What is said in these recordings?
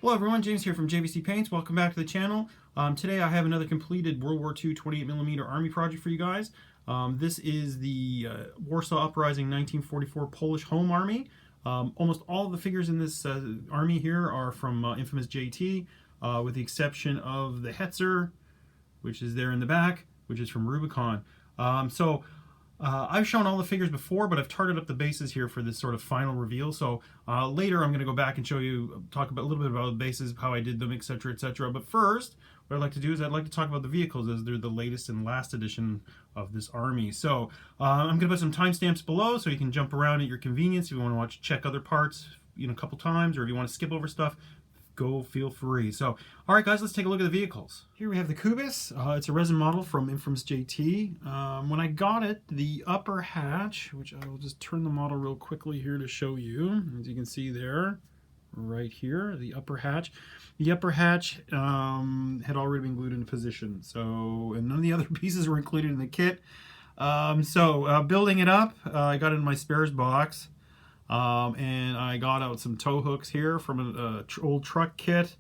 Hello everyone, James here from JVC Paints. Welcome back to the channel. Today I have another completed World War II 28mm Army project for you guys. This is the Warsaw Uprising 1944 Polish Home Army. Almost all of the figures in this army here are from infamous JT, with the exception of the Hetzer, which is there in the back, which is from Rubicon. I've shown all the figures before, but I've tarted up the bases here for this sort of final reveal. So later I'm going to go back and show you, talk about a little bit about the bases, how I did them, etc., etc. But first, what I'd like to do is I'd like to talk about the vehicles, as they're the latest and last edition of this army. So I'm going to put some timestamps below so you can jump around at your convenience. If you want to check other parts, a couple times, or if you want to skip over stuff, go feel free. So, all right, guys, let's take a look at the vehicles. Here we have the Kubus. It's a resin model from infamous JT. When I got it, the upper hatch, which I will just turn the model real quickly here to show you, as you can see there, right here, the upper hatch. The upper hatch had already been glued into position, and none of the other pieces were included in the kit. Building it up, I got it in my spares box. And I got out some tow hooks here from an old truck kit,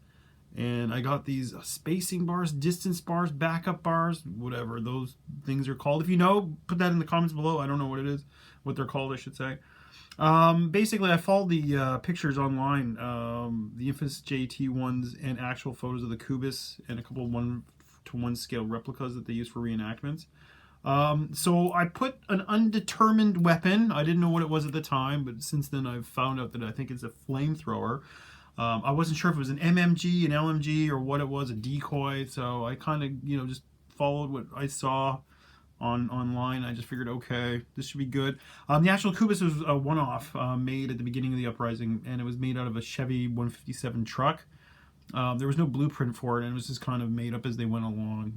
and I got these spacing bars, distance bars, backup bars, whatever those things are called. If you know, put that in the comments below. I don't know what it is, what they're called, I should say. Basically, I followed the pictures online, the infamous JT ones, and actual photos of the Kubus, and a couple of 1:1 scale replicas that they use for reenactments. So I put an undetermined weapon. I didn't know what it was at the time, but since then I've found out that I think it's a flamethrower. I wasn't sure if it was an MMG, an LMG, or what it was, a decoy. So I kind of, just followed what I saw online. I just figured, okay, this should be good. The actual Kubus was a one-off, made at the beginning of the uprising, and it was made out of a Chevy 157 truck. There was no blueprint for it, and it was just kind of made up as they went along,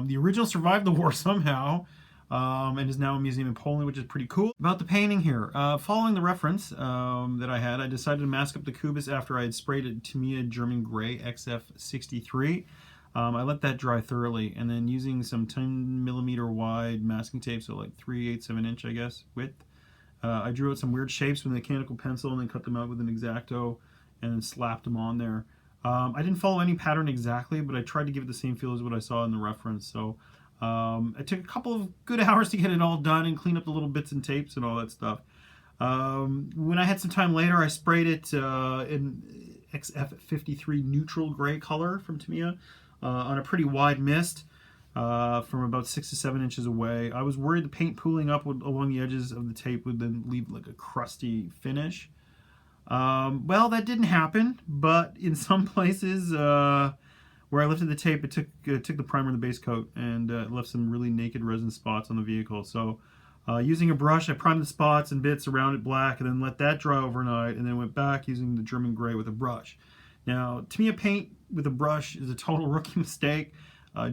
The original survived the war somehow, and is now a museum in Poland, which is pretty cool. About the painting here, following the reference that I had, I decided to mask up the Kubus after I had sprayed it Tamiya German Gray XF63. I let that dry thoroughly, and then using some 10mm wide masking tape, so like 3/8 of an inch, I guess, width, I drew out some weird shapes with a mechanical pencil and then cut them out with an X-Acto and then slapped them on there. I didn't follow any pattern exactly, but I tried to give it the same feel as what I saw in the reference. So it took a couple of good hours to get it all done and clean up the little bits and tapes and all that stuff. When I had some time later, I sprayed it in XF53 neutral gray color from Tamiya on a pretty wide mist from about 6 to 7 inches away. I was worried the paint pooling up along the edges of the tape would then leave like a crusty finish. Well, that didn't happen, but in some places where I lifted the tape, it took the primer and the base coat and left some really naked resin spots on the vehicle. So using a brush, I primed the spots and bits around it black, and then let that dry overnight, and then went back using the German Gray with a brush. Now, Tamiya paint with a brush is a total rookie mistake.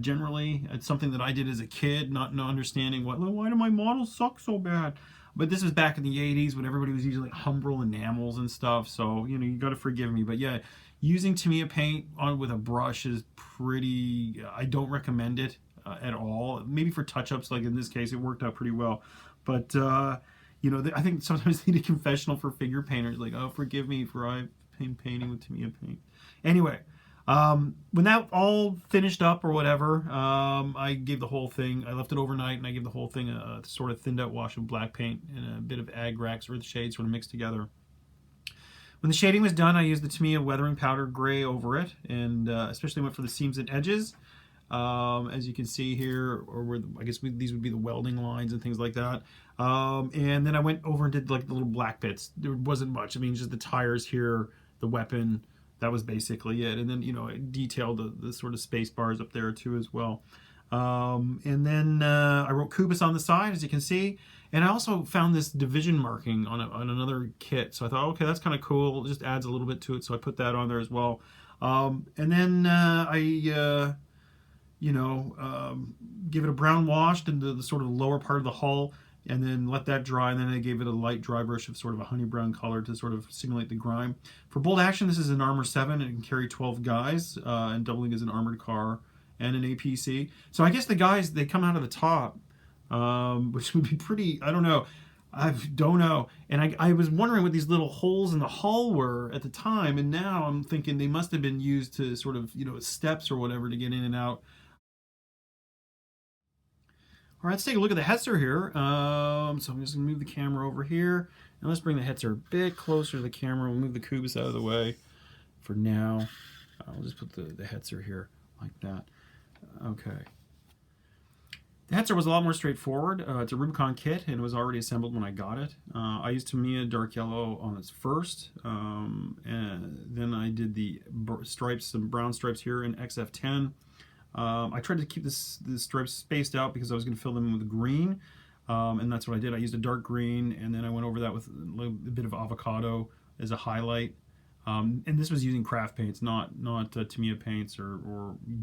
Generally, it's something that I did as a kid, not understanding why do my models suck so bad. But this was back in the 80s when everybody was using like Humbrol enamels and stuff, so you got to forgive me. But yeah, using Tamiya paint with a brush is pretty, I don't recommend it at all. Maybe for touch-ups, like in this case, it worked out pretty well. But I think sometimes they need a confessional for figure painters, like, oh, forgive me for I painting with Tamiya paint. Anyway, when that all finished up or whatever, I gave the whole thing, I left it overnight, and I gave the whole thing a sort of thinned out wash of black paint and a bit of Agrax earth shade sort of mixed together. When the shading was done, I used the Tamiya weathering powder gray over it, and especially went for the seams and edges, as you can see here, or where I guess these would be the welding lines and things like that. And then I went over and did like the little black bits. There wasn't much. I mean, just the tires here, the weapon. That was basically it. And then, I detailed the sort of space bars up there too as well. And then I wrote Kubus on the side, as you can see. And I also found this division marking on another kit. So I thought, okay, that's kind of cool. It just adds a little bit to it. So I put that on there as well. And then I give it a brown wash into the sort of lower part of the hull, and then let that dry, and then I gave it a light dry brush of sort of a honey brown color to sort of simulate the grime. For bolt action, this is an Armor 7, and it can carry 12 guys, and doubling as an armored car and an APC. So I guess the guys, they come out of the top, which would be pretty, I don't know. I don't know. And I was wondering what these little holes in the hull were at the time, and now I'm thinking they must have been used to sort of, steps or whatever to get in and out. All right, let's take a look at the Hetzer here. So I'm just gonna move the camera over here, and let's bring the Hetzer a bit closer to the camera. We'll move the Kubus out of the way for now. We'll just put the Hetzer here like that. Okay. The Hetzer was a lot more straightforward. It's a Rubicon kit, and it was already assembled when I got it. I used Tamiya dark yellow on its first, and then I did the stripes, some brown stripes here in XF10. I tried to keep the stripes spaced out because I was going to fill them with green, and that's what I did. I used a dark green, and then I went over that with a bit of avocado as a highlight. And this was using craft paints, not Tamiya paints or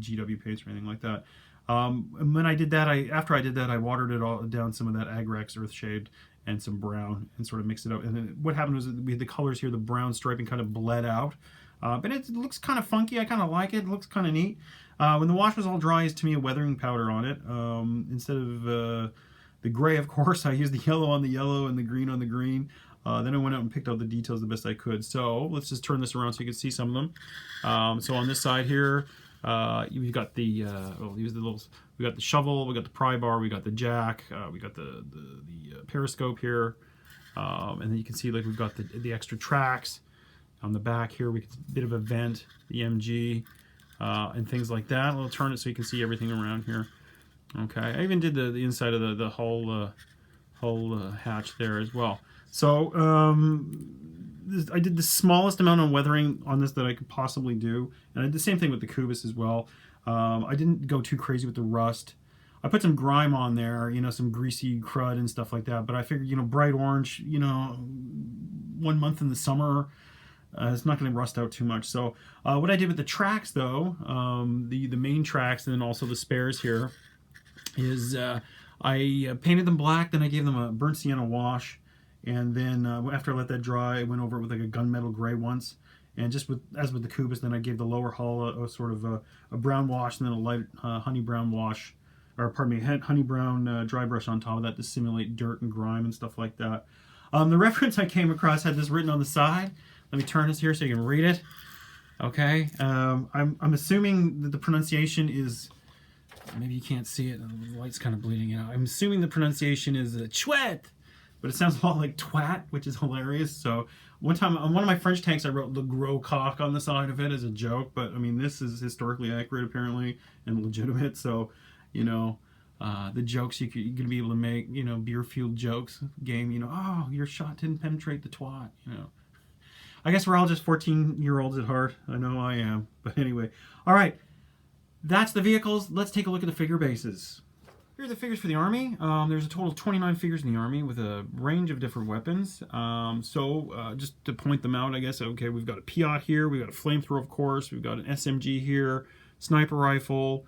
GW paints or anything like that. And when I did that, after I did that, I watered it all down, some of that Agrex Earthshade and some brown, and sort of mixed it up. And then what happened was we had the colors here, the brown striping kind of bled out. But it looks kind of funky. I kind of like it. It looks kind of neat. When the wash was all dry, I used Tamiya weathering powder on it. Instead of the gray, of course, I used the yellow on the yellow and the green on the green. Then I went out and picked out the details the best I could. So let's just turn this around so you can see some of them. So on this side here, we've got the we got the shovel, we got the pry bar, we got the jack, we got the periscope here, and then you can see like we've got the extra tracks on the back here. We get a bit of a vent, the MG, and things like that. I'll turn it so you can see everything around here. Okay, I even did the inside of the whole hatch there as well. So I did the smallest amount of weathering on this that I could possibly do, and I did the same thing with the Kubus as well. I didn't go too crazy with the rust. I put some grime on there, some greasy crud and stuff like that, but I figured, bright orange, 1 month in the summer, it's not going to rust out too much. So what I did with the tracks, though, the main tracks and then also the spares here, is I painted them black, then I gave them a burnt sienna wash, and then after I let that dry, I went over it with like a gunmetal gray once. And just as with the Kubus, then I gave the lower hull a sort of a brown wash, and then a light honey brown wash, or pardon me, honey brown dry brush on top of that to simulate dirt and grime and stuff like that. The reference I came across had this written on the side. Let me turn this here so you can read it. Okay, I'm assuming that the pronunciation is, maybe you can't see it, the light's kind of bleeding out. I'm assuming the pronunciation is chouette, but it sounds a lot like twat, which is hilarious. So one time on one of my French tanks, I wrote le gros coq on the side of it as a joke, but I mean, this is historically accurate apparently and legitimate. So, the jokes you're gonna be able to make, beer fueled jokes game, oh, your shot didn't penetrate the twat, I guess we're all just 14-year-olds at heart. I know I am, but anyway. All right, that's the vehicles. Let's take a look at the figure bases. Here are the figures for the Army. There's a total of 29 figures in the Army with a range of different weapons. Just to point them out, I guess, okay, we've got a Piat here, we've got a flamethrower, of course, we've got an SMG here, sniper rifle,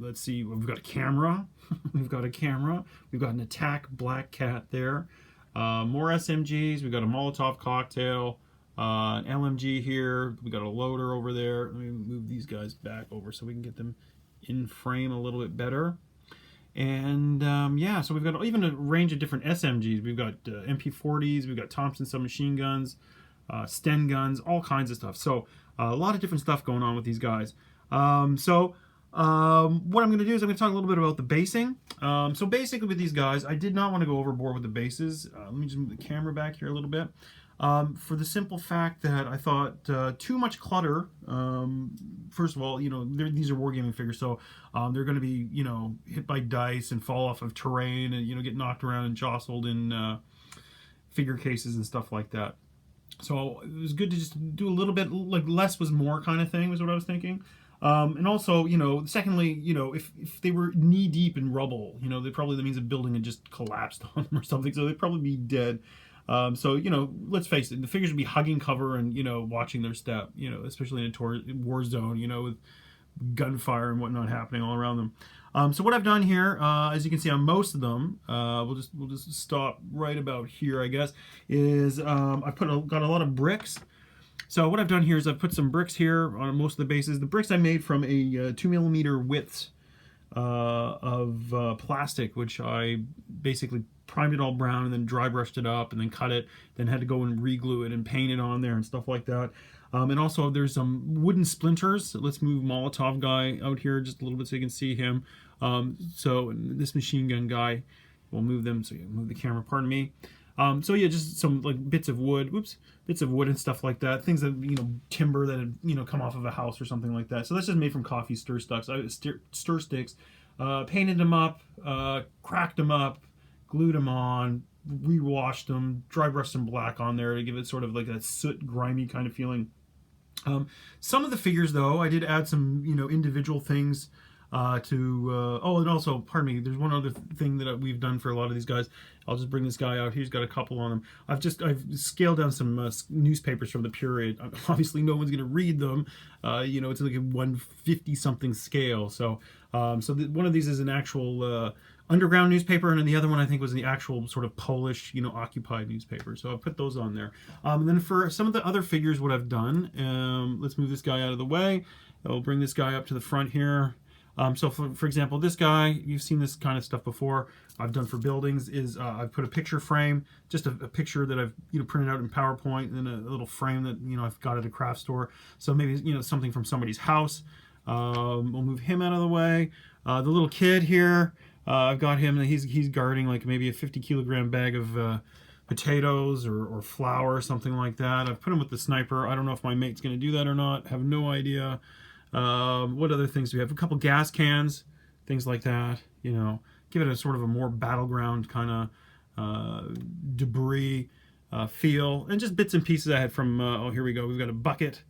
let's see, we've got a camera, we've got an attack Black Cat there, more SMGs, we've got a Molotov cocktail, an LMG here, we got a loader over there. Let me move these guys back over so we can get them in frame a little bit better. And yeah, so we've got even a range of different SMGs. We've got MP40s, we've got Thompson submachine guns, Sten guns, all kinds of stuff. So a lot of different stuff going on with these guys. What I'm going to do is I'm going to talk a little bit about the basing. So basically with these guys, I did not want to go overboard with the bases. Let me just move the camera back here a little bit. For the simple fact that I thought too much clutter. First of all, these are wargaming figures, so they're going to be, hit by dice and fall off of terrain and, get knocked around and jostled in figure cases and stuff like that. So it was good to just do a little bit, like less was more kind of thing was what I was thinking. And also, secondly, if they were knee deep in rubble, that means a building had just collapsed on them or something, so they'd probably be dead. Let's face it, the figures would be hugging cover and, watching their step, especially in a war zone, with gunfire and whatnot happening all around them. So what I've done here, as you can see on most of them, we'll just stop right about here, I guess, is I got a lot of bricks. So what I've done here is I've put some bricks here on most of the bases. The bricks I made from a 2mm widths of plastic, which I basically primed it all brown and then dry brushed it up and then cut it, then had to go and re-glue it and paint it on there and stuff like that. And also there's some wooden splinters. Let's move Molotov guy out here just a little bit so you can see him. So this machine gun guy, we'll move them so you can move the camera, pardon me. So yeah, just some like bits of wood, bits of wood and stuff like that. Things that, timber that had, come off of a house or something like that. So that's just made from coffee stir sticks. Painted them up, cracked them up, glued them on, re-washed them, dry brushed some black on there to give it sort of like a soot, grimy kind of feeling. Some of the figures, though, I did add some, individual things oh, and also, pardon me, there's one other thing that we've done for a lot of these guys. I'll just bring this guy out. He's got a couple on him. I've scaled down some newspapers from the period. Obviously, no one's going to read them. It's like a 150 something scale. So, one of these is an actual underground newspaper, and then the other one I think was the actual sort of Polish, occupied newspaper. So I'll put those on there. And then for some of the other figures, what I've done, let's move this guy out of the way. I'll bring this guy up to the front here. So for example, this guy, you've seen this kind of stuff before. I've done for buildings is I've put a picture frame, just a picture that I've printed out in PowerPoint, and then a little frame that I've got at a craft store. So maybe something from somebody's house. We'll move him out of the way. The little kid here, I've got him. He's guarding like maybe a 50-kilogram bag of potatoes or flour, something like that. I've put him with the sniper. I don't know if my mate's going to do that or not. Have no idea. What other things do we have? A couple gas cans, things like that. Give it a sort of a more battleground kind of debris feel, and just bits and pieces I had from. Oh, here we go. We've got a bucket,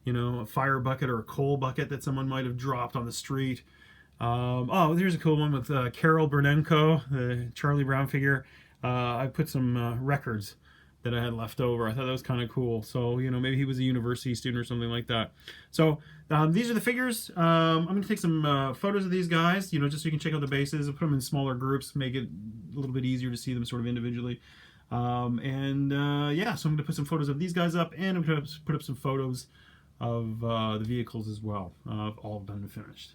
a fire bucket or a coal bucket that someone might have dropped on the street. Oh, here's a cool one with Carol Bernenko, the Charlie Brown figure. I put some records that I had left over. I thought that was kind of cool. So, maybe he was a university student or something like that. So, these are the figures. I'm going to take some photos of these guys, just so you can check out the bases. I'll put them in smaller groups, make it a little bit easier to see them sort of individually. Yeah, so I'm going to put some photos of these guys up, and I'm going to put up some photos of the vehicles as well, all done and finished.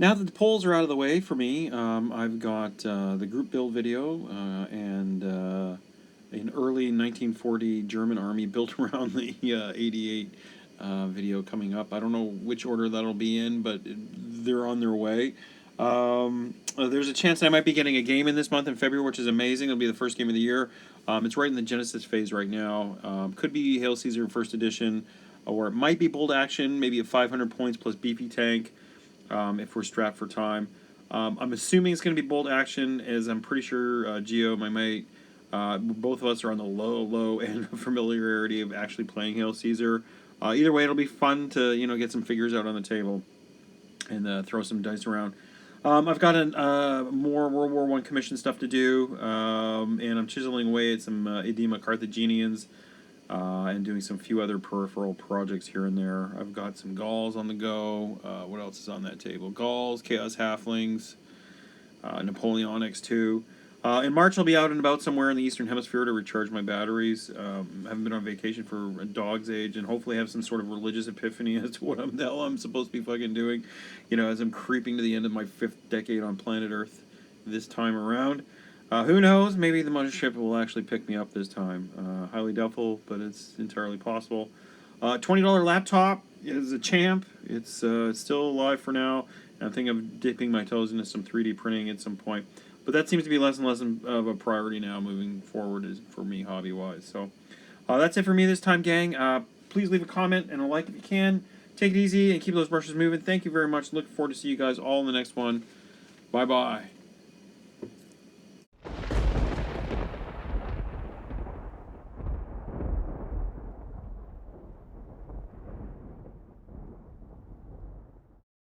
Now that the polls are out of the way for me, I've got the group build video and an early 1940 German army built around the 88 video coming up. I don't know which order that'll be in, but they're on their way. There's a chance I might be getting a game in this month in February, which is amazing. It'll be the first game of the year. It's right in the Genesis phase right now. Could be Hail Caesar First Edition, or it might be Bold Action, maybe at 500 points plus BP Tank. If we're strapped for time. I'm assuming it's going to be Bold Action, as I'm pretty sure Geo, my mate, both of us are on the low end of familiarity of actually playing Hail Caesar. Either way, it'll be fun to get some figures out on the table and throw some dice around. I've got more World War I commission stuff to do, and I'm chiseling away at some Edema Carthaginians. And doing some few other peripheral projects here and there. I've got some Gauls on the go. What else is on that table? Gauls, Chaos Halflings, Napoleonics too. In March, I'll be out and about somewhere in the Eastern Hemisphere to recharge my batteries. I haven't been on vacation for a dog's age, and hopefully have some sort of religious epiphany as to what the hell I'm supposed to be fucking doing, as I'm creeping to the end of my 5th decade on planet Earth this time around. Who knows? Maybe the mothership will actually pick me up this time. Highly doubtful, but it's entirely possible. $20 laptop is a champ. It's still alive for now. And I think of dipping my toes into some 3D printing at some point. But that seems to be less and less of a priority now moving forward for me hobby-wise. So that's it for me this time, gang. Please leave a comment and a like if you can. Take it easy and keep those brushes moving. Thank you very much. Looking forward to see you guys all in the next one. Bye-bye.